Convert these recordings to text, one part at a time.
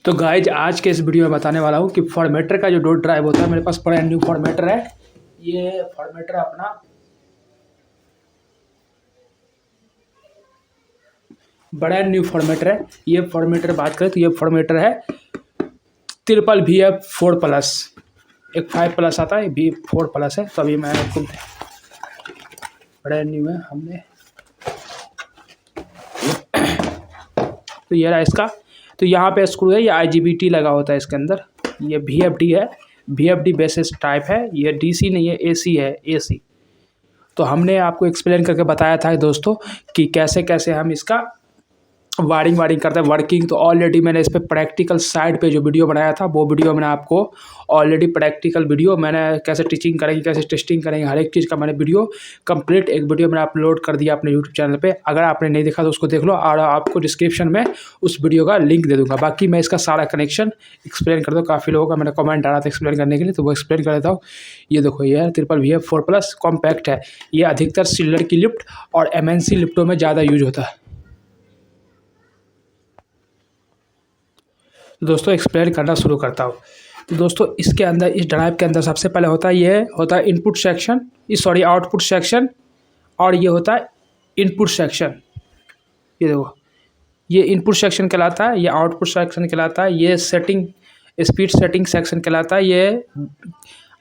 तो गाइज आज के इस वीडियो में बताने वाला हूँ कि फॉर्मेटर का जो डॉट ड्राइव होता है, मेरे पास ब्रांड न्यू फॉर्मेटर है। ये फॉर्मेटर अपना ब्रांड न्यू फॉर्मेटर है। ये फॉर्मेटर बात करें तो ये फॉर्मेटर है VF4+। एक 5+ आता है, V4+ है। तो अभी मैं आपको ब्रांड न्यू है हमने। तो ये रहा इसका। तो यहाँ पे स्क्रू है, ये IGBT लगा होता है इसके अंदर। ये VFD है, VFD बेसिस टाइप है। ये DC नहीं है, AC है, AC। तो हमने आपको एक्सप्लेन करके बताया था दोस्तों कि कैसे कैसे हम इसका वायरिंग करते हैं, वर्किंग। तो ऑलरेडी मैंने इस पर प्रैक्टिकल साइड पे जो वीडियो बनाया था, वो वीडियो मैंने आपको ऑलरेडी प्रैक्टिकल वीडियो मैंने कैसे टीचिंग करेंगे, कैसे टेस्टिंग करेंगे, हर एक चीज़ का मैंने वीडियो कंप्लीट एक वीडियो मैंने अपलोड कर दिया अपने यूट्यूब चैनल पे। अगर आपने नहीं देखा तो उसको देख लो, और आपको डिस्क्रिप्शन में उस वीडियो का लिंक दे दूँगा। बाकी मैं इसका सारा कनेक्शन एक्सप्लेन कर दूँ। काफ़ी लोगों का मैंने कमेंट आ रहा था एक्सप्लेन करने के लिए, तो वो एक्सप्लेन कर देता हूँ। ये देखो, ये VF4+ कॉम्पैक्ट है। ये अधिकतर सिल्वर की लिफ्ट और MNC लिफ्टों में ज़्यादा यूज होता है। तो दोस्तों एक्सप्लेन करना शुरू करता हूँ। तो दोस्तों इसके अंदर, इस ड्राइव के अंदर सबसे पहले होता है, ये होता है इनपुट सेक्शन, आउटपुट सेक्शन, और ये होता है इनपुट सेक्शन। ये देखो, ये इनपुट सेक्शन कहलाता है, ये आउटपुट सेक्शन कहलाता है, ये सेटिंग स्पीड सेटिंग सेक्शन कहलाता है, ये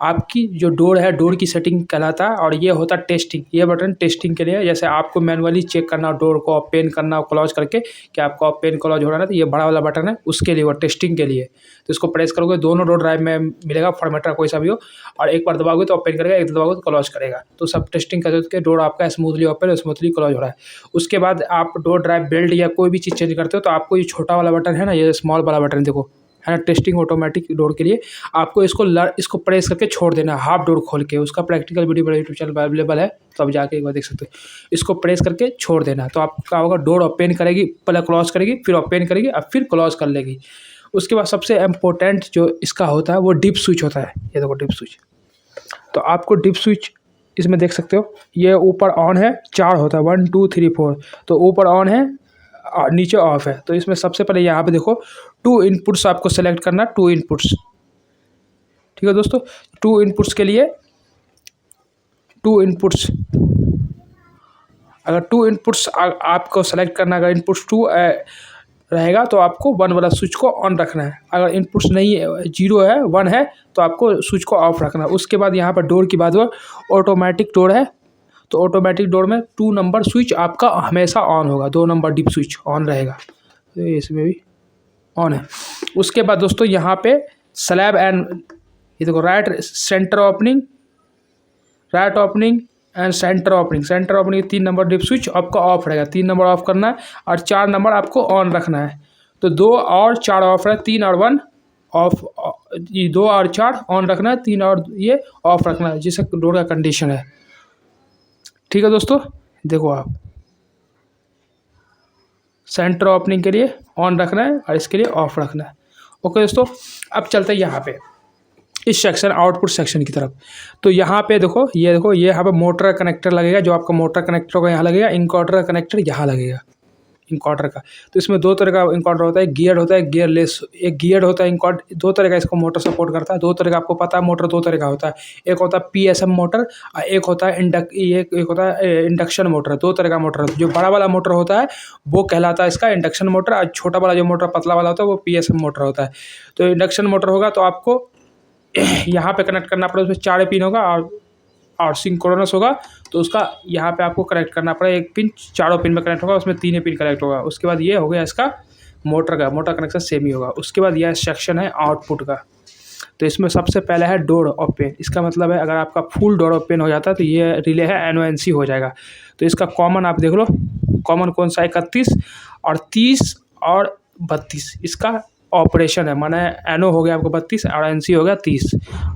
आपकी जो डोर है, डोर की सेटिंग कहलाता है, और ये होता है टेस्टिंग। ये बटन टेस्टिंग के लिए, जैसे आपको मैनुअली चेक करना, डोर को ओपन करना, क्लोज करके कि आपका ओपन क्लोज हो रहा है, तो ये बड़ा वाला बटन है उसके लिए, वो टेस्टिंग के लिए। तो इसको प्रेस करोगे, दोनों डोर ड्राइव में मिलेगा, फॉर्मेटर कोई सा भी हो, और एक बार दबाओगे तो ओपन करेगा, एक दबाओगे तो क्लोज करेगा। तो सब टेस्टिंग करके डोर आपका स्मूथली ओपन और स्मूथली क्लोज हो रहा है। उसके बाद आप डोर ड्राइव बेल्ट या कोई भी चीज़ चेंज करते हो, तो आपको ये छोटा वाला बटन है ना, ये स्मॉल वाला बटन देखो, है ना, टेस्टिंग ऑटोमेटिक डोर के लिए। आपको इसको प्रेस करके छोड़ देना, हाफ डोर खोल के। उसका प्रैक्टिकल वीडियो मेरे यूट्यूब चैनल पर अवेलेबल है, तो आप जाके एक बार देख सकते हो। इसको प्रेस करके छोड़ देना, तो आपका होगा डोर ओपन करेगी, पहले क्लोज करेगी, फिर ओपन करेगी, अब फिर क्लोज कर लेगी। उसके बाद सबसे इम्पोर्टेंट जो इसका होता है वो डिप स्विच होता है। ये देखो डिप स्विच। तो आपको डिप स्विच इसमें देख सकते हो, ये ऊपर ऑन है, 4 होता है, 1 2 3 4। तो ऊपर ऑन है और नीचे ऑफ है। तो इसमें सबसे पहले यहाँ पे देखो 2 इनपुट्स आपको सेलेक्ट करना, 2 इनपुट्स। ठीक है दोस्तों, 2 इनपुट्स के लिए 2 इनपुट्स, अगर 2 इनपुट्स आपको सेलेक्ट करना, अगर इनपुट्स 2 रहेगा तो आपको 1 वाला स्विच को ऑन रखना है। अगर इनपुट्स नहीं है, 0 है, 1 है, तो आपको स्विच को ऑफ रखना है। उसके बाद यहाँ पर डोर की बात हुआ, ऑटोमेटिक डोर है, तो ऑटोमेटिक डोर में 2 नंबर स्विच आपका हमेशा ऑन होगा, 2 नंबर डिप स्विच ऑन रहेगा। तो इसमें भी ऑन है। उसके बाद दोस्तों यहाँ पे स्लैब एंड, ये देखो, right centre opening and centre opening 3 number dip switch आपका ऑफ रहेगा। 3 नंबर ऑफ करना है और 4 नंबर आपको ऑन रखना है। तो 2 और 4 ऑफ है, 3 और 1 ऑफ, ये 2 और 4 ऑन रखना है, 3 और ये ऑफ रखना है, जिससे डोर का कंडीशन है। ठीक है दोस्तों, देखो आप सेंटर ओपनिंग के लिए ऑन रखना है और इसके लिए ऑफ रखना है। ओके दोस्तों, अब चलते हैं यहाँ पे इस सेक्शन, आउटपुट सेक्शन की तरफ। तो यहाँ पे देखो, ये देखो, ये यहाँ पे मोटर कनेक्टर लगेगा, जो आपका मोटर कनेक्टर होगा यहाँ लगेगा, इंकॉर्डर कनेक्टर यहाँ लगेगा, इंकॉर्डर का। तो इसमें 2 तरह का इंकॉर्डर होता है, गियर होता है, गियरलेस। एक गियर होता है इंकॉर्डर, 2 तरह का इसको मोटर सपोर्ट करता है। 2 तरह का आपको पता है, मोटर 2 तरह का होता है। एक होता है PSM मोटर और एक होता है एक होता है इंडक्शन मोटर। 2 तरह का मोटर होता है। जो बड़ा वाला मोटर होता है वो कहलाता है इसका इंडक्शन मोटर, और छोटा वाला जो मोटर पतला वाला होता है वो PSM मोटर होता है। तो इंडक्शन मोटर होगा तो आपको यहाँ पे कनेक्ट करना पड़ेगा, उसमें 4 पिन होगा, और सिंक्रोनस होगा तो उसका यहाँ पे आपको कनेक्ट करना पड़ेगा। एक पिन 4 पिन में कनेक्ट होगा, उसमें 3 पिन कनेक्ट होगा। उसके बाद ये हो गया इसका मोटर कनेक्शन सेम ही होगा। उसके बाद यह सेक्शन है आउटपुट का। तो इसमें सबसे पहले है डोर ओपन। इसका मतलब है अगर आपका फुल डोर ओपन हो जाता है तो ये रिले है NONC हो जाएगा। तो इसका कॉमन आप देख लो, कॉमन कौन सा, 31 और 30 और 32 इसका ऑपरेशन है। माने NO हो गया आपको 32 और NC हो गया 30,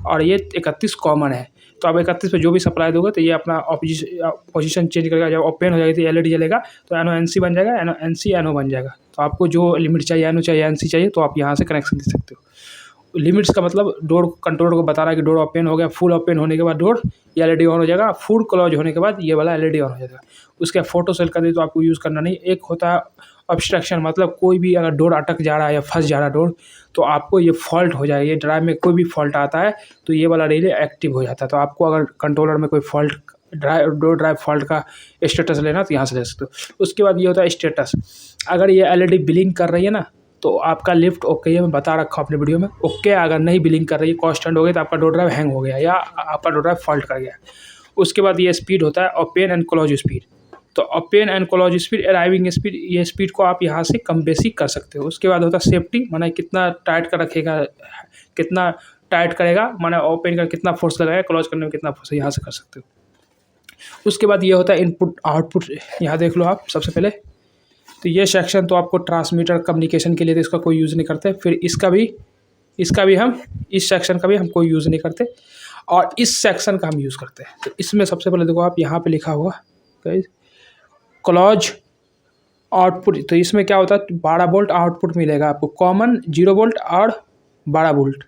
और ये 31 कॉमन है। तो आप 31 पे जो भी सप्लाई दोगे तो ये अपना पोजीशन चेंज करेगा। जब ओपन हो जाएगी तो LED जलेगा, तो NONC बन जाएगा, NC NO बन जाएगा। तो आपको जो लिमिट चाहिए, NO चाहिए, NC चाहिए, तो आप यहाँ से कनेक्शन दे सकते हो। लिमिट्स का मतलब डोर कंट्रोलर को बता रहा है कि डोर ओपन हो गया। फुल ओपन होने के बाद डोर ये एलईडी ऑन हो जाएगा। फुल क्लोज होने के बाद ये वाला एलईडी ऑन हो जाएगा। उसके फोटो सेल कर दे तो आपको यूज़ करना नहीं। एक होता है ऑब्स्ट्रक्शन, मतलब कोई भी अगर डोर अटक जा रहा है या फंस जा रहा है डोर, तो आपको ये फॉल्ट हो जाएगा। ये ड्राइव में कोई भी फॉल्ट आता है तो ये वाला रिले एक्टिव हो जाता है। तो आपको अगर कंट्रोलर में कोई फॉल्ट डोर ड्राइव फॉल्ट का स्टेटस लेना तो यहाँ से ले सकते हो। उसके बाद ये होता है स्टेटस। अगर ये एलईडी ब्लिंक कर रही है ना तो आपका लिफ्ट ओके है, मैं बता रखा हूँ अपने वीडियो में। ओके अगर नहीं ब्लिंक कर रही है, कांस्टेंट हो गई, तो आपका डोर ड्राइव हैंग हो गया या आपका डोर ड्राइव फॉल्ट कर गया। उसके बाद ये स्पीड होता है ओपन एंड क्लोज स्पीड। तो open and close speed, arriving speed, ये स्पीड को आप यहाँ से कम बेसी कर सकते हो। उसके बाद होता है सेफ्टी, माना कितना टाइट कर रखेगा, कितना टाइट करेगा, माना ओपन का कितना फोर्स लगाएगा, क्लोज करने में कितना फोर्स, यहाँ से कर सकते हो। उसके बाद ये होता है इनपुट आउटपुट। यहाँ देख लो आप सबसे पहले, तो ये सेक्शन तो आपको ट्रांसमीटर कम्युनिकेशन के लिए तो इसका कोई यूज़ नहीं करते। फिर इसका भी हम इस सेक्शन का भी हम कोई यूज़ नहीं करते और इस सेक्शन का हम यूज़ करते हैं। तो इसमें सबसे पहले देखो आप यहाँ पे लिखा हुआ क्लोज आउटपुट। तो इसमें क्या होता है, 12 वोल्ट आउटपुट मिलेगा आपको, कॉमन 0 वोल्ट और 12 वोल्ट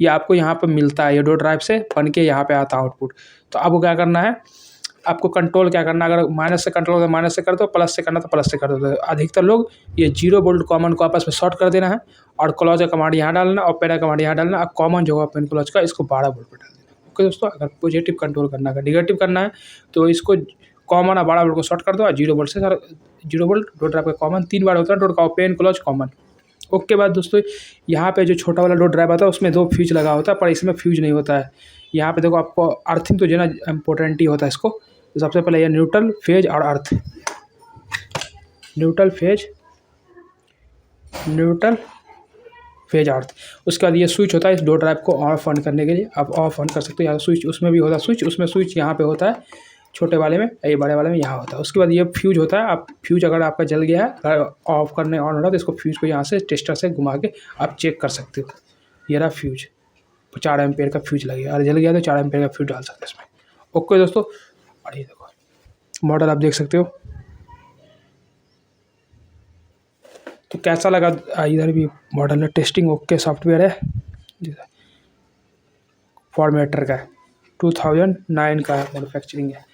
ये आपको यहाँ पे मिलता है। ये डोर ड्राइव से बन के यहाँ पे आता है आउटपुट। तो आपको क्या करना है, आपको कंट्रोल क्या करना है, अगर माइनस से कंट्रोल तो माइनस से कर दो, प्लस से करना तो प्लस से कर दो। तो अधिकतर लोग ये 0 वोल्ट कॉमन को आपस में शॉर्ट कर देना है और क्लोज का कमांड यहाँ डालना और ओपन का कमांड यहाँ डालना। और कॉमन जो ओपन क्लोज का इसको 12 वोल्ट पर डाल देना। ओके दोस्तों, अगर पॉजिटिव कंट्रोल करना है, अगर निगेटिव करना है तो इसको कॉमन और 12 वोल्ट को शॉर्ट कर दो और 0 वोल्ट से 0 वोल्ट डोर ड्राइव का कॉमन 3 बार होता है, डोर का ओपन क्लोज कॉमन। ओके बाद दोस्तों, यहाँ पे जो छोटा वाला डोर ड्राइव आता है उसमें 2 फ्यूज लगा होता है, पर इसमें फ्यूज नहीं होता है। यहाँ पे देखो आपको अर्थिंग तो जो ना इम्पोर्टेंट ही होता है इसको। तो सबसे पहले ये न्यूट्रल फेज और अर्थ, न्यूट्रल फेज अर्थ। उसके बाद ये स्विच होता है इस डोर ड्राइव को ऑफ ऑन करने के लिए, आप ऑफ ऑन कर सकते हो। या स्विच उसमें भी होता है, स्विच उसमें स्विच यहाँ पे होता है छोटे वाले में, ये बड़े वाले में यहाँ होता है। उसके बाद ये फ्यूज होता है। आप फ्यूज अगर आपका जल गया है, अगर ऑफ करने ऑन हो रहा है तो इसको फ्यूज को यहाँ से टेस्टर से घुमा के आप चेक कर सकते हो। ये रहा फ्यूज, 4 एम्पेयर का फ्यूज लगेगा और जल गया तो 4 एम्पेयर का फ्यूज डाल सकते हैं इसमें। ओके दोस्तों, और ये देखो मॉडल आप देख सकते हो। तो कैसा लगा, इधर भी मॉडल है, टेस्टिंग ओके सॉफ्टवेयर है, फॉर्मेटर का है, 2009 का मैन्युफैक्चरिंग है।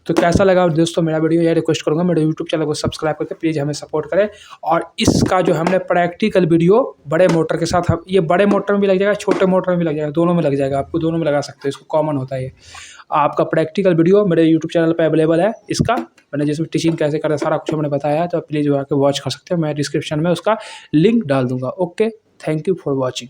तो कैसा लगा दोस्तों मेरा वीडियो, यह रिक्वेस्ट करूँगा मेरे यूट्यूब चैनल को सब्सक्राइब करके प्लीज़ हमें सपोर्ट करें। और इसका जो हमने प्रैक्टिकल वीडियो बड़े मोटर के साथ, हम ये बड़े मोटर में भी लग जाएगा, छोटे मोटर में भी लग जाएगा, दोनों में लग जाएगा, आपको दोनों में लगा सकते हो, इसको कॉमन होता है ये। आपका प्रैक्टिकल वीडियो मेरे यूट्यूब चैनल पर अवेलेबल है इसका, मैंने जिसमें टीचिंग कैसे करें सारा कुछ मैंने बताया है। तो प्लीज़ आके वॉच कर सकते हो, मैं डिस्क्रिप्शन में उसका लिंक डाल दूँगा। Okay, thank you for watching.